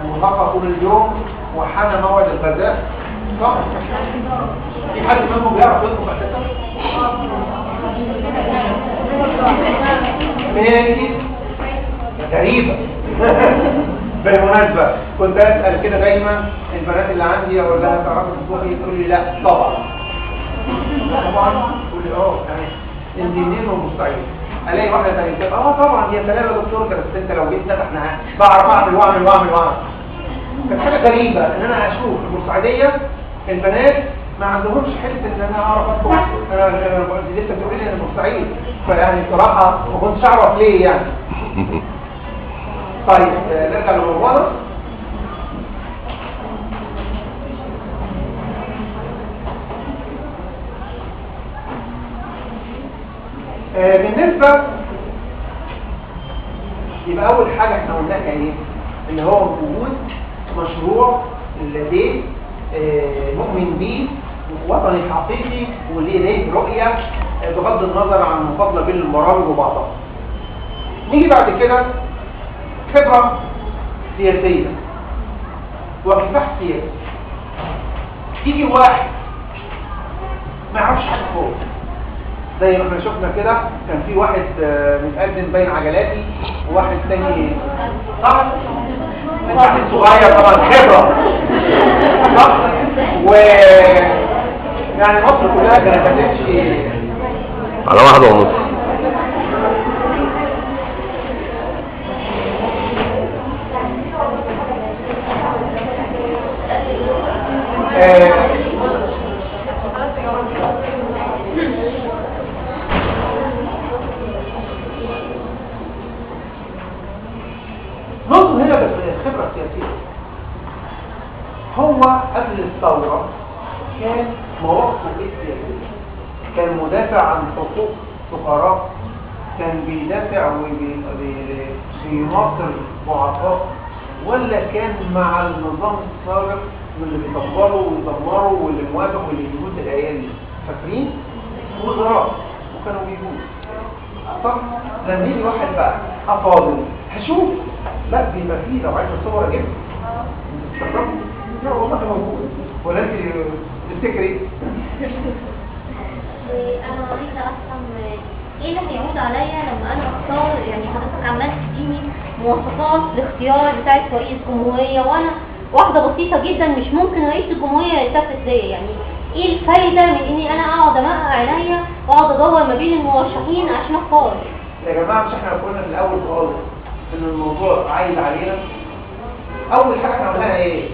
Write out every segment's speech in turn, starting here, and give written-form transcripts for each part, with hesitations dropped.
مرهقه طول اليوم وحان موعد الغداء، صح؟ في حد منهم بيعرف يطبخ اساسا؟ ماشي، غريبه. بالمناسبه كنت اسال كده دايما البنات اللي عندي اقول لها تعرفي تطبخي؟ تقول لي لا طبعا. طبعا تقول لي يعني انت منين ومستعد. الاقي واحده ثانيه طبعا يا سلام يا دكتور، بس انت لو جيت احنا بعرف اعمل واعمل. كانت حاجه غريبه ان انا اشوف البورسعيديه البنات ما عندهمش حته ان انا اعرف اطبخ. انا لسه بتقول لي انا بورسعيد، فيعني بصراحه ما كنتش اعرف ليه يعني. طيب نرجع لموضوعنا. بالنسبه يبقى اول حاجه احنا قلناها ايه؟ ان هو وجود مشروع لديه مؤمن به وطني حقيقي وليه رؤيه بغض النظر عن المفاضله بين البرامج وبعضها. نيجي بعد كده خبره سياسيه وكفاح سياسي. تيجي واحد ما يعرفش حاجه خالص، زي ما احنا شفنا كده كان في واحد متقدم بين عجلاتي وواحد تاني صح؟ واحد صغير طبعا خبره صح؟ و يعني مصر كلها كانت هتمشي على 1.5. نقصد هنا بس الخبرة السياسية. هو قبل الثورة كان مواقفه السياسية، كان مدافع عن حقوق فقراء، كان بيدافع وبيناصر ضعفاء، ولا كان مع النظام السابق واللي بيطبره ويدمره واللي موافق واللي يجوز الايام دي؟ فاكرين؟ وزراء وكانوا بيجوز صح؟ لما يجي واحد بقى افاضل هشوف لا بيبقى فيه لو عايز الصور اجيبها تستغربوا؟ لا والله موجود. ولا انت تفتكري؟ انا عايزه افهم ايه اللي هيعود عليا لما انا اختار، يعني حضرتك عمال تديني مواصفات الاختيار بتاعت رئيس جمهوريه وانا واحده بسيطه جدا مش ممكن رئيس الجمهوريه يلتفت ليا. يعني ايه الفايده من اني انا اقعد امقع عينيا واقعد ادور ما بين المرشحين عشان اختار؟ يا جماعه مش احنا قلنا في الاول خالص ان الموضوع عايد علينا؟ اول حاجه احنا قلناها ايه؟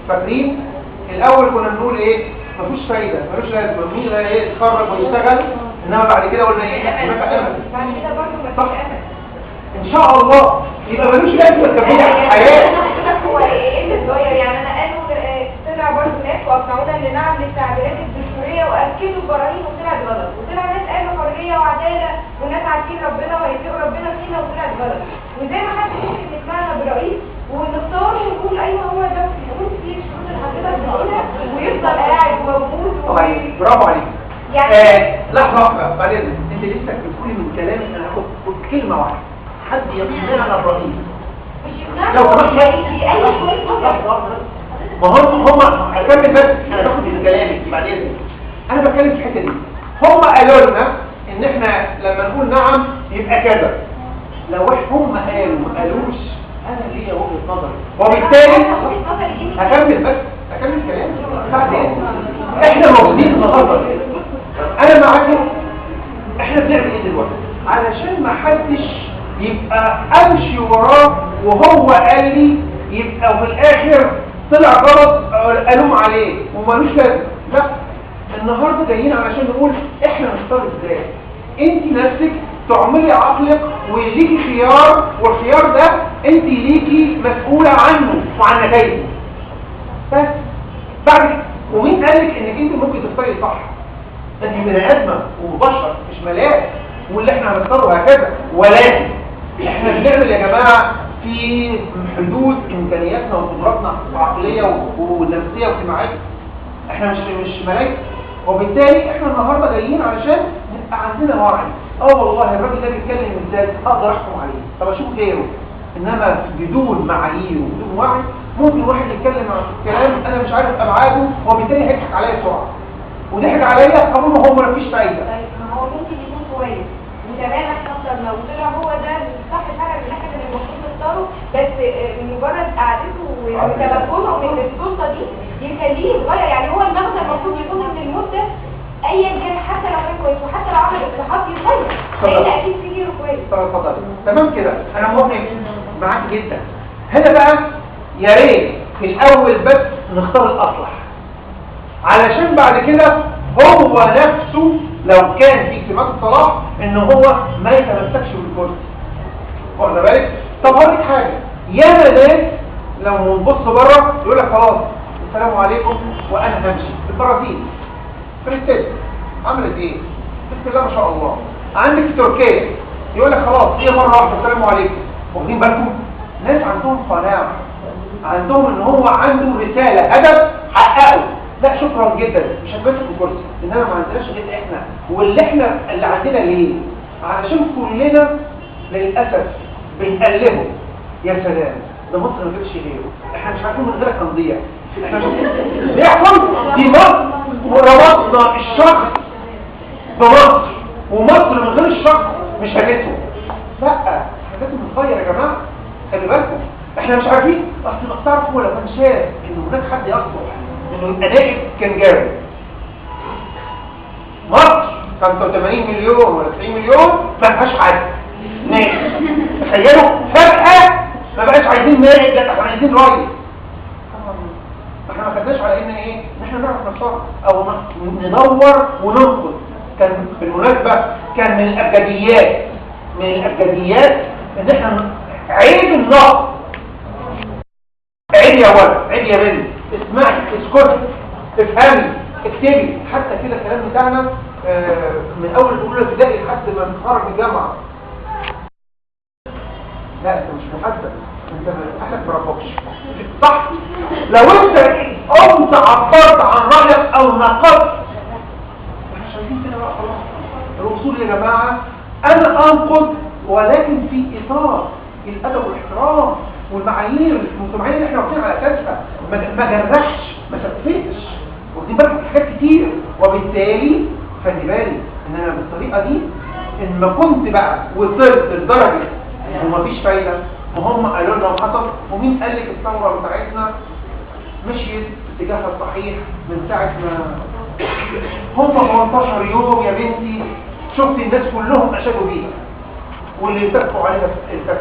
فاكرين؟ الاول كنا بنقول ايه؟ مفيش فايده، ملوش لازمه، مين اللي يتخرج ويشتغل؟ انما بعد كده قلنا ايه؟ هناك امل. بعد كده برضه مفيش امل ان شاء الله. يبقى ملوش لازمه تكملي الحياه. هو ايه اللي اتغير؟ يعني انا قالوا طلع برضه ناس واقنعونا ان نعمل التعديلات الدستوريه واكدوا البراهين وطلعت غلط، وطلع ناس قالوا حريه وعداله وناس عارفين ربنا وهيتقوا ربنا فينا وطلعت غلط. وزي ما حد ممكن يسمعنا برئيس ونختار ونقول ايوه هو ده ونقول فيه الشروط اللي حضرتك بتقولها ويفضل قاعد موجود. طيب برافو عليك. يعني لحظه واحده بعدين انت لسه بتقولي من كلامك انا هاخد كلمه واحده حد يقنعنا الرئيس لو سمحت. ما هم هكمل بس انا باخد من كلامك بعدين. انا بتكلم في الحته دي. هم قالوا لنا ان احنا لما نقول نعم يبقى كذا. لو هم قالوا ما قالوش انا ليا وجهه نظري وبالتالي هكمل كلامي بعدين. احنا موجودين النهارده انا معاكم. احنا بنعمل ايه دلوقتي علشان ما حدش يبقى امشي وراه وهو قال لي يبقى في الاخر طلع غلط الوم عليه ومالوش لازمه؟ لا، النهارده جايين علشان نقول احنا نختار ازاي. انت نفسك تعملي عقلك وليكي خيار، والخيار ده انت ليكي مسؤوله عنه وعن نتائجه بس. بعد ومين قالك انك انت ممكن تختاري صح؟ انت بني ادمه وبشر مش ملاك، واللي احنا هنختاره هكذا. ولكن احنا بنعمل يا جماعه في حدود امكانياتنا وقدراتنا العقليه ونفسيه واجتماعيه. احنا مش ملاك، وبالتالي احنا النهارده جايين علشان نبقى عندنا وعي. والله الراجل ده بيتكلم ازاي اقدر احكم عليه، طب اشوف غيره. انما بدون معايير وبدون وعي ممكن واحد يتكلم عن كلام انا مش عارف ابعاده وبالتالي هيضحك عليا بسرعه وضحك عليا قالوا له هو مفيش فايده. طيب ما هو ممكن يكون كويس وتمام احنا اخترناه وطلع هو ده الصح فعلا اللي احنا كان المفروض نختاره، بس مجرد قعدته وتمكنه من السلطه دي يخليه يتغير. يعني هو المغزى المفروض يكون ان المده ايا كان حتى لو كان كويس وحتى لو عمل اصلاحات يتغير لان اكيد في غيره كويس. اتفضل. تمام كده انا موافق معاك جدا. هنا بقى يا ريت في الاول بس نختار الاصلح علشان بعد كده هو نفسه لو كان في سمات الصلاح ان هو ما يتمسكش بالكرسي. واخد بالك؟ طب هقول لك حاجه، ياما ناس لو نبص بره يقول لك خلاص السلام عليكم وانا همشي. البرازيل فرنسا عملت ايه؟ بسم الله ما شاء الله. عندك في تركيا يقول لك خلاص هي مره واحده السلام عليكم. واخدين بالكم؟ ناس عندهم قناعه، عندهم ان هو عنده رساله هدف حققه. لا شكرا جدا مش هتمسك الكرسي، انما ما عندناش غير احنا واللي احنا اللي عندنا ليه؟ علشان كلنا للاسف بنقلبه. يا سلام ده مصر ما فيش غيره، احنا مش عارفين من غيرك هنضيع. احنا مش بيحصل دي مصر وربطنا الشخص بمصر ومصر من غير الشخص مش هنته. لا لازم نتغير يا جماعه، خلي بالكم احنا مش عارفين. اصل تعرف هو لو كان شاف ان هناك حد يصلح انه يبقى نائب كان جاب مصر 85 مليون ولا 90 مليون ما فيهاش حد نائب. تخيلوا فجأة ما بقاش عايزين نائب، ده احنا عايزين رئيس. احنا ما خدناش على ان ايه ان احنا نعرف نتصرف او ندور وننقذ. كان بالمناسبة كان من الابجديات ان احنا عيب النقد. عيب يا ولد، عيب يا بنت، اسمعي اسكتي افهمي اكتبي. حتى كده الكلام بتاعنا من اول الاولى ابتدائي لحد ما نتخرج من الجامعه. لا انت مش محدد، انت احد برافوكش صح. لو انت قمت عبرت عن رايك او نقدت احنا شايفين كده بقى خلاص. الوصول يا جماعه انا انقد ولكن في اطار الادب والاحترام والمعايير المجتمعيه اللي احنا واخدين على اساسها. ما جرحش ما سفهتش. واخدين بالك حاجات كتير. وبالتالي خلي بالي ان انا بالطريقه دي ان ما كنت بقى وصلت لدرجه ومفيش فايده وهم قالوا لنا وحصل. ومين قال لك الثوره بتاعتنا مشيت في اتجاهها الصحيح من ساعه ما هم 18 يوم يا بنتي شفت الناس كلهم اشادوا بيها واللي يتفقوا عليها الفكر.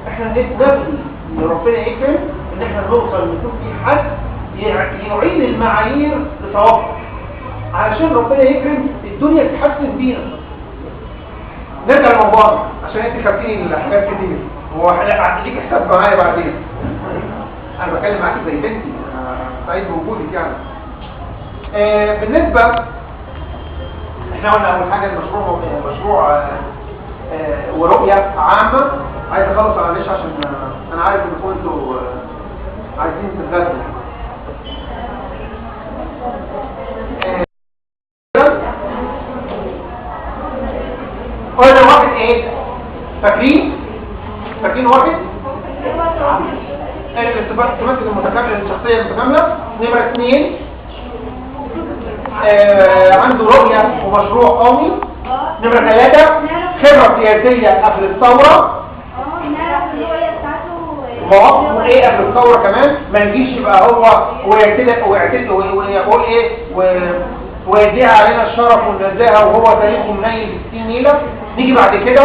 احنا نبني ان ربنا يكرم ان احنا نوصل ان يكون في حد يعيد المعايير لتوافق علشان ربنا يكرم الدنيا تتحسن بينا. نرجع للموضوع عشان انت خدتيني الحاجات كتير وهديك حساب معايا بعدين. انا بتكلم معاكي زي بنتي، سعيد بوجودك يعني. بالنسبه احنا قلنا اول حاجه المشروع ورؤيه عامه. عايز اخلص معلش عشان انا عارف ان كنتوا عايزين تتغدوا. قلنا واحد ايه؟ فاكرين واحد؟ التمثل المتكامل الشخصيه المتكامله. نمره 2 عنده رؤيه ومشروع قومي. نمره 3 خبره سياسيه قبل الثوره. مواقفه ايه قبل الثوره كمان. ما يجيش يبقى هو ويعتدي ويقول ايه ويديها علينا الشرف والنزاهه وهو تاريخه منيل ب60 نيله. نيجي بعد كده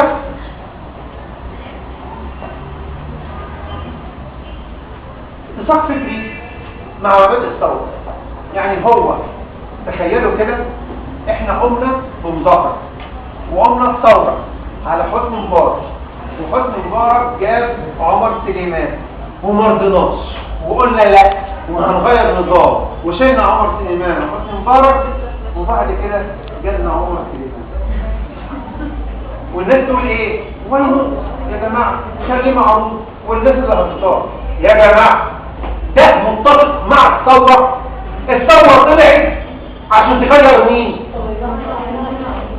اتفاق فكري مع مبادئ الثوره. يعني هو تخيلوا كده احنا قمنا بمظاهره وقمنا الثوره على حسني مبارك، وحسني مبارك جاب عمر سليمان وما رضيناش وقلنا لا وهنغير النظام وشيلنا عمر سليمان وحسني مبارك وبعد كده جالنا عمر سليمان. والناس تقول ايه؟ وين يا جماعه خليه معروف والناس اللي هتختار. يا جماعه ده متفق مع الثوره. الثوره طلعت عشان تغير مين؟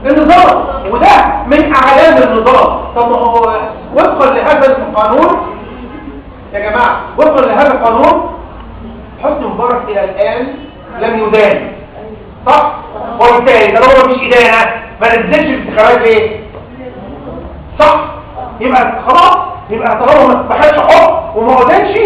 النظام، وده من اعلام النظام. طب هو وفقا لهذا القانون يا جماعة، وفقا لهذا القانون حسني مبارك الى الان لم يدان، صح؟ وبالتالي طالما مفيش ادانه ما نزلش الانتخابات ليه؟ صح؟ يبقى خلاص، يبقى طالما ما خدش حكم وما ادانش